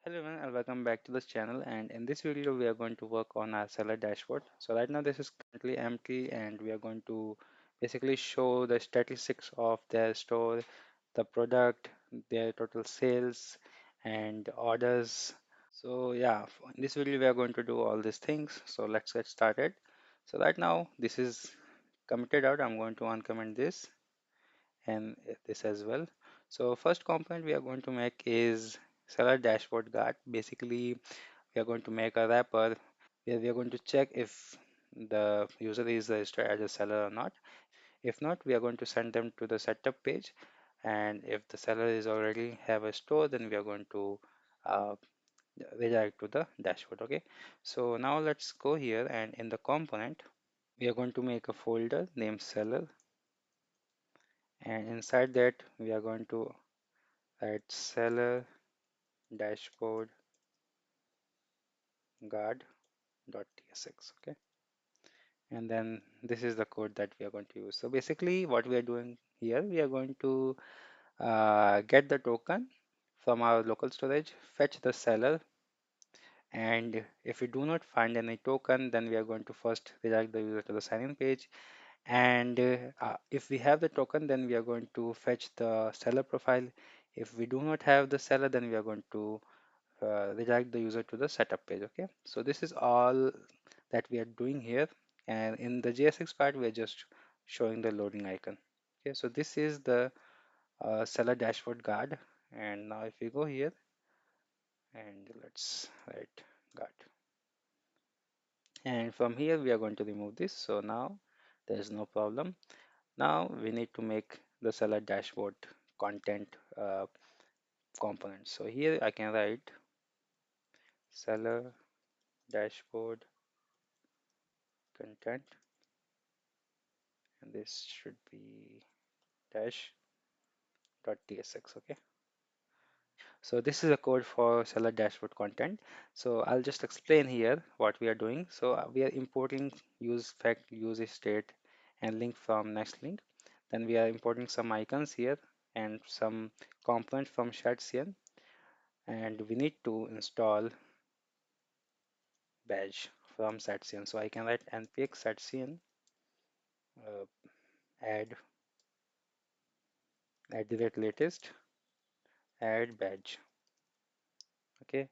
Hello everyone and welcome back to this channel, and in this video we are going to work on our seller dashboard. So right now this is currently empty and we are going to basically show the statistics of their store, the product, their total sales and orders. So yeah, in this video we are going to do all these things. So let's get started. So right now this is committed out. I'm going to uncomment this and this as well. So first component we are going to make is seller dashboard guard. Basically, we are going to make a wrapper where we are going to check if the user is registered as a seller or not. If not, we are going to send them to the setup page. And if the seller is already have a store, then we are going to uh, redirect to the dashboard. Okay. So now let's go here and in the component, we are going to make a folder named seller. And inside that, we are going to add seller dashboard guard.tsx. Okay, and then this is the code that we are going to use. So basically what we are doing here, we are going to get the token from our local storage, fetch the seller, and if we do not find any token, then we are going to first redirect the user to the sign in page. And if we have the token, then we are going to fetch the seller profile. If we do not have the seller, then we are going to redirect the user to the setup page. Okay, so this is all that we are doing here, and in the JSX part we are just showing the loading icon. Okay, so this is the seller dashboard guard, and now if we go here and let's write guard, and from here we are going to remove this. So now there is no problem. Now we need to make the seller dashboard content component. So here I can write seller dashboard content, and this should be dash.tsx. Okay, so this is a code for seller dashboard content. So I'll just explain here what we are doing. So we are importing use fact, use state, and link from next link. Then we are importing some icons here and some components from ShadCN, and we need to install badge from ShadCN. So I can write npx ShadCN uh, add at the rate latest add badge. Okay,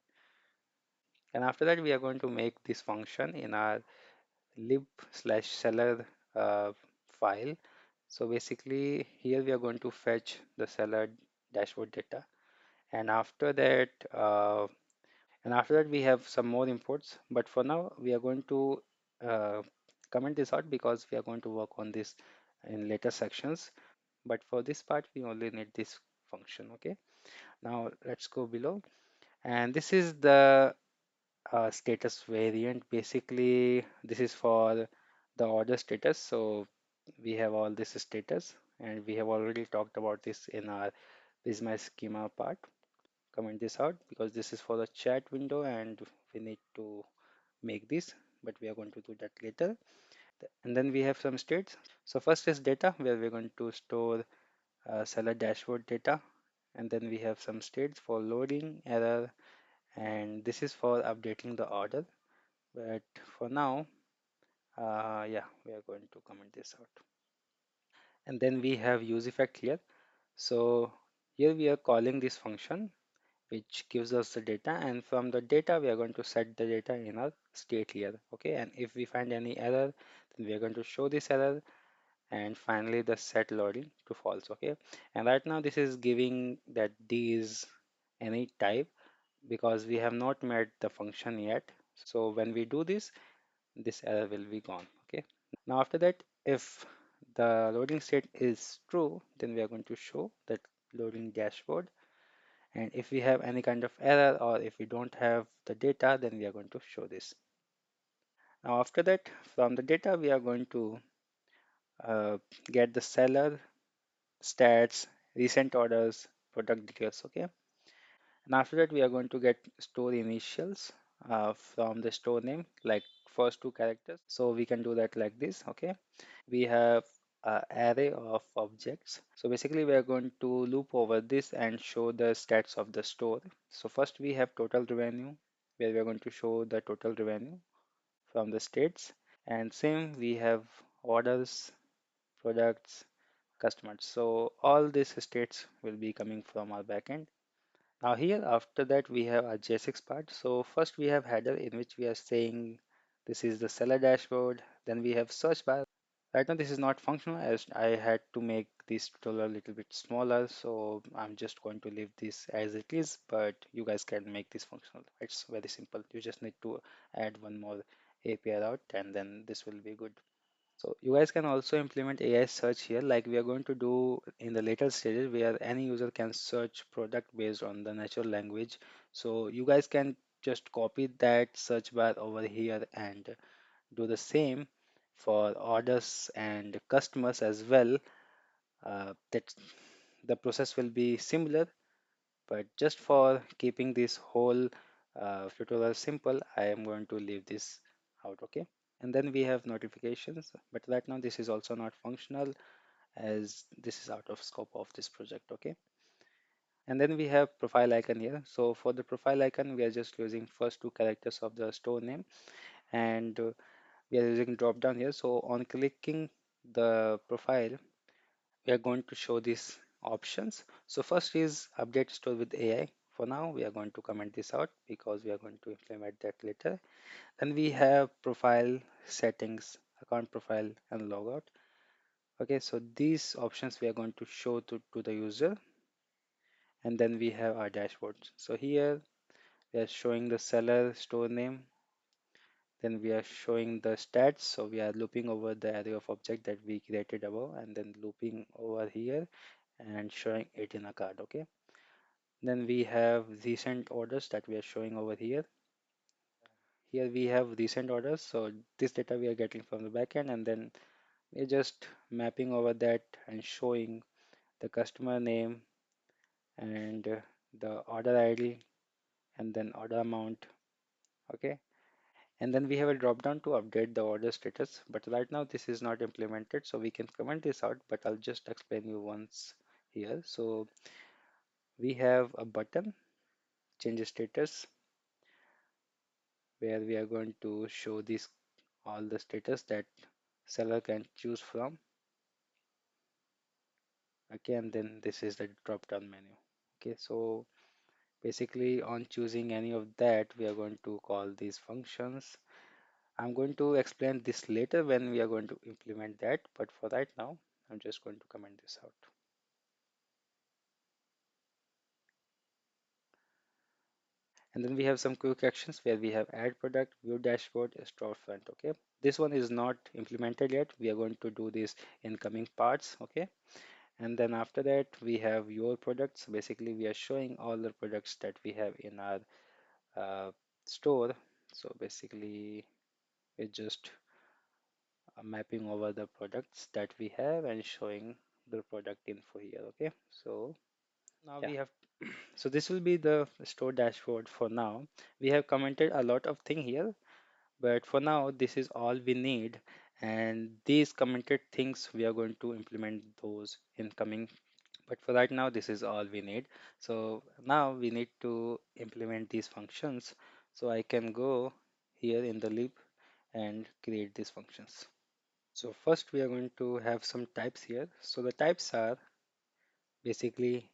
and after that we are going to make this function in our lib/seller uh, file. So basically here we are going to fetch the seller dashboard data, and after that we have some more imports, but for now we are going to uh, comment this out because we are going to work on this in later sections, but for this part we only need this function. Okay, now let's go below, and this is the status variant. Basically this is for the order status. So we have all this status, and we have already talked about this in our Prisma schema part. Comment this out because this is for the chat window and we need to make this, but we are going to do that later. And then we have some states. So first is data, where we're going to store seller dashboard data, and then we have some states for loading, error, and this is for updating the order. But for now, yeah, we are going to comment this out. And then we have use effect here. So here we are calling this function which gives us the data, and from the data we are going to set the data in our state here. Okay, and if we find any error, then we are going to show this error, and finally the set loading to false. Okay, and right now this is giving that D is any type because we have not made the function yet. So when we do this, this error will be gone. Okay, now after that, if the loading state is true, then we are going to show that loading dashboard. And if we have any kind of error or if we don't have the data, then we are going to show this. Now after that, from the data, we are going to uh, get the seller, stats, recent orders, product details. Okay. And after that, we are going to get store initials from the store name, like first two characters. So we can do that like this. Okay. We have array of objects. So basically we are going to loop over this and show the stats of the store. So first we have total revenue, where we are going to show the total revenue from the states. And same we have orders, products, customers. So all these states will be coming from our backend. Now here after that we have our JSX part. So first we have header in which we are saying this is the seller dashboard. Then we have search bar. Right now this is not functional as I had to make this tutorial a little bit smaller. So I'm just going to leave this as it is, but you guys can make this functional. It's very simple. You just need to add one more API out and then this will be good. So you guys can also implement AI search here like we are going to do in the later stages where any user can search product based on the natural language. So you guys can just copy that search bar over here and do the same for orders and customers as well. That the process will be similar, but just for keeping this whole tutorial simple, I am going to leave this out, okay? And then we have notifications, but right now this is also not functional as this is out of scope of this project, okay? And then we have profile icon here. So for the profile icon, we are just using first two characters of the store name and we are using drop down here. So on clicking the profile, we are going to show these options. So first is update store with AI. For now, we are going to comment this out because we are going to implement that later. Then we have profile settings, account profile and logout. Okay, so these options we are going to show to the user. And then we have our dashboard. So here we are showing the seller store name. Then we are showing the stats. So we are looping over the array of object that we created above and then looping over here and showing it in a card. Okay. Then we have recent orders that we are showing over here. Here we have recent orders. So this data we are getting from the backend and then we're just mapping over that and showing the customer name and the order ID and then order amount. Okay. And then we have a drop down to update the order status. But right now this is not implemented. So we can comment this out, but I'll just explain you once here. So we have a button change status where we are going to show this all the status that seller can choose from. Okay, and then this is the drop down menu. Okay, so basically on choosing any of that we are going to call these functions. I'm going to explain this later when we are going to implement that, but for right now I'm just going to comment this out. And then we have some quick actions where we have add product, view dashboard, storefront. Okay, this one is not implemented yet. We are going to do this in coming parts. Okay, and then after that we have your products. Basically we are showing all the products that we have in our store. So basically we're just mapping over the products that we have and showing the product info here. Okay, so now Yeah. we have so this will be the store dashboard for now. We have commented a lot of thing here, but for now this is all we need, and these commented things we are going to implement those in coming, but for right now this is all we need. So now we need to implement these functions, so I can go here in the loop and create these functions. So first we are going to have some types here. So the types are basically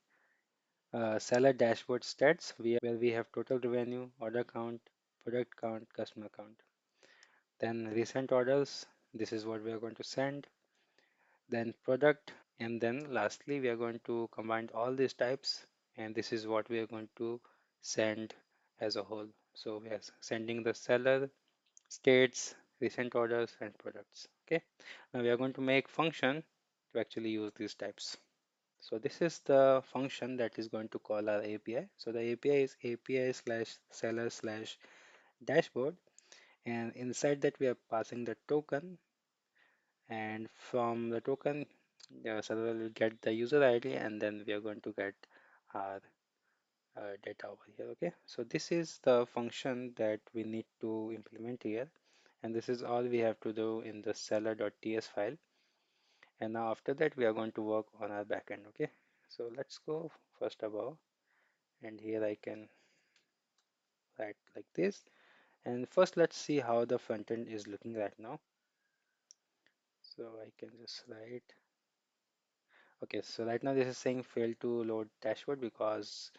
seller dashboard stats where we have total revenue, order count, product count, customer count. Then recent orders, this is what we are going to send. Then product, and then lastly we are going to combine all these types, and this is what we are going to send as a whole. So we are sending the seller, states, recent orders, and products. Okay. Now we are going to make function to actually use these types. So this is the function that is going to call our API. So the API is API slash seller slash dashboard, and inside that we are passing the token, and from the token the server will get the user ID and then we are going to get our data over here. Okay, so this is the function that we need to implement here, and this is all we have to do in the seller.ts file. And now after that we are going to work on our backend. Okay, so let's go first above, and here I can write like this. And first let's see how the front end is looking right now. So I can just write, okay, so right now this is saying failed to load dashboard because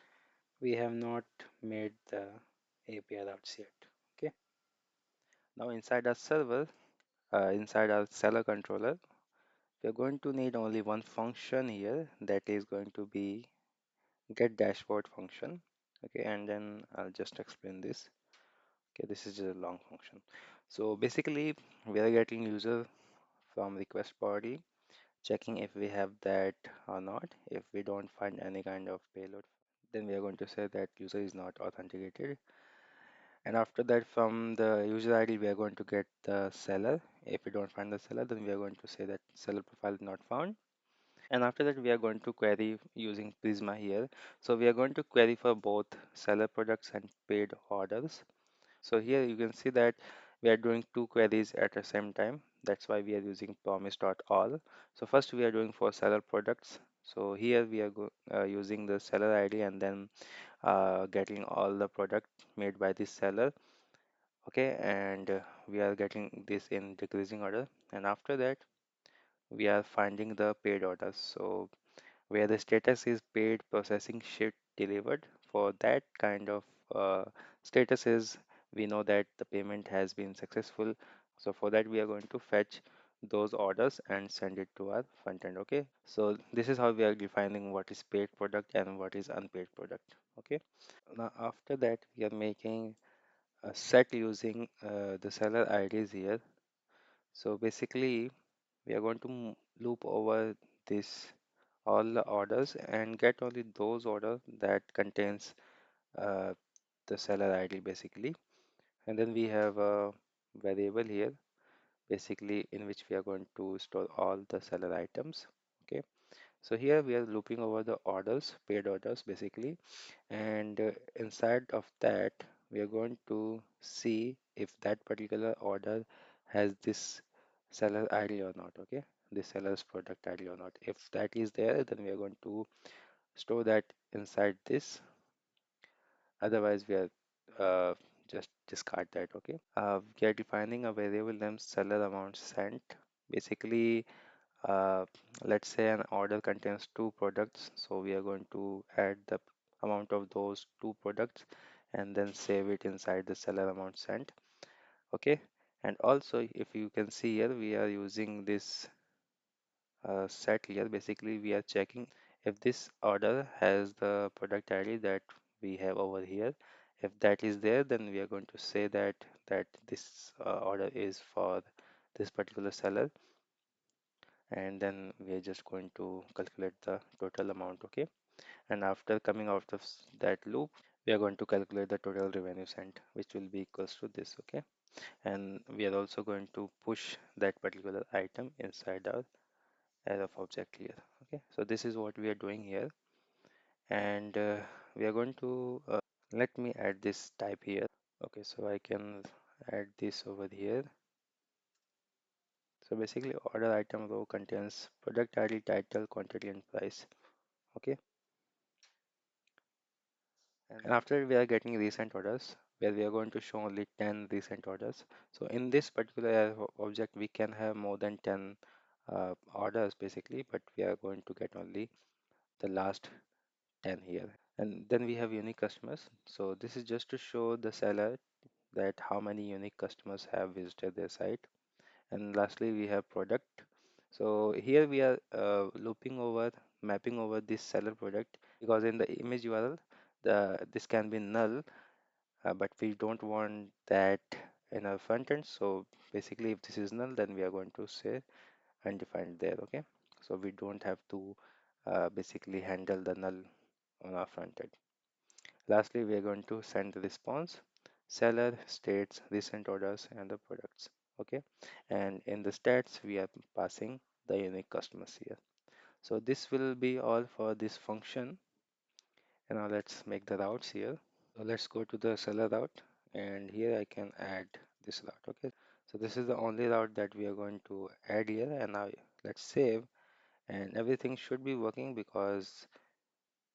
we have not made the API routes yet. Okay, now inside our server, inside our seller controller, we are going to need only one function here, that is going to be get dashboard function. Okay, and then I'll just explain this. Okay, this is just a long function. So basically we are getting user from request body, checking if we have that or not. If we don't find any kind of payload, then we are going to say that user is not authenticated. And after that, from the user ID, we are going to get the seller. If we don't find the seller, then we are going to say that seller profile is not found. And after that, we are going to query using Prisma here. So we are going to query for both seller products and paid orders. So here you can see that we are doing two queries at the same time. That's why we are using promise.all. So first we are doing for seller products. So here we are using the seller ID and then getting all the product made by this seller. Okay, and we are getting this in decreasing order. And after that, we are finding the paid orders. So where the status is paid processing shipped delivered, for that kind of uh, status is, we know that the payment has been successful. So for that we are going to fetch those orders and send it to our front end. Okay, so this is how we are defining what is paid product and what is unpaid product. Okay, now after that we are making a set using the seller IDs here. So basically we are going to loop over this all the orders and get only those orders that contains uh, the seller ID basically. And then we have a variable here basically in which we are going to store all the seller items. Okay, so here we are looping over the orders, paid orders basically, and inside of that we are going to see if that particular order has this seller ID or not. Okay, the seller's product ID or not. If that is there, then we are going to store that inside this. Otherwise we are just discard that. Okay, we are defining a variable named seller amount sent. Basically, uh, let's say an order contains two products, so we are going to add the amount of those two products and then save it inside the seller amount sent. Okay, and also if you can see here, we are using this set here. Basically we are checking if this order has the product ID that we have over here. If that is there, then we are going to say that this order is for this particular seller, and then we are just going to calculate the total amount. Okay, and after coming out of that loop, we are going to calculate the total revenue sent, which will be equals to this. Okay, and we are also going to push that particular item inside our array of object here. Okay, so this is what we are doing here, and we are going to let me add this type here. Okay, so I can add this over here. So basically order item row contains product ID, title, quantity and price. Okay, and after we are getting recent orders where we are going to show only 10 recent orders. So in this particular object we can have more than 10 orders basically, but we are going to get only the last 10 here. And then we have unique customers. So this is just to show the seller that how many unique customers have visited their site. And lastly we have product. So here we are looping over, mapping over this seller product, because in the image URL this can be null, but we don't want that in our front end. So basically if this is null, then we are going to say undefined there. Okay, so we don't have to basically handle the null on our front end. Lastly, we are going to send the response seller, states, recent orders and the products. Okay, and in the stats we are passing the unique customers here. So this will be all for this function. And now let's make the routes here. So let's go to the seller route, and here I can add this route. Okay, so this is the only route that we are going to add here, and now let's save. and everything should be working because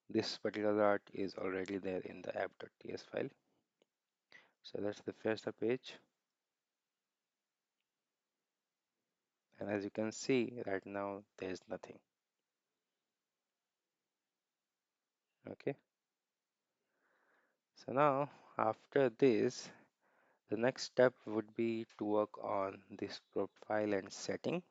this particular art is already there in the app.ts file. So let's refresh the page, and as you can see right now there is nothing. Okay, so now after this, the next step would be to work on this profile and setting.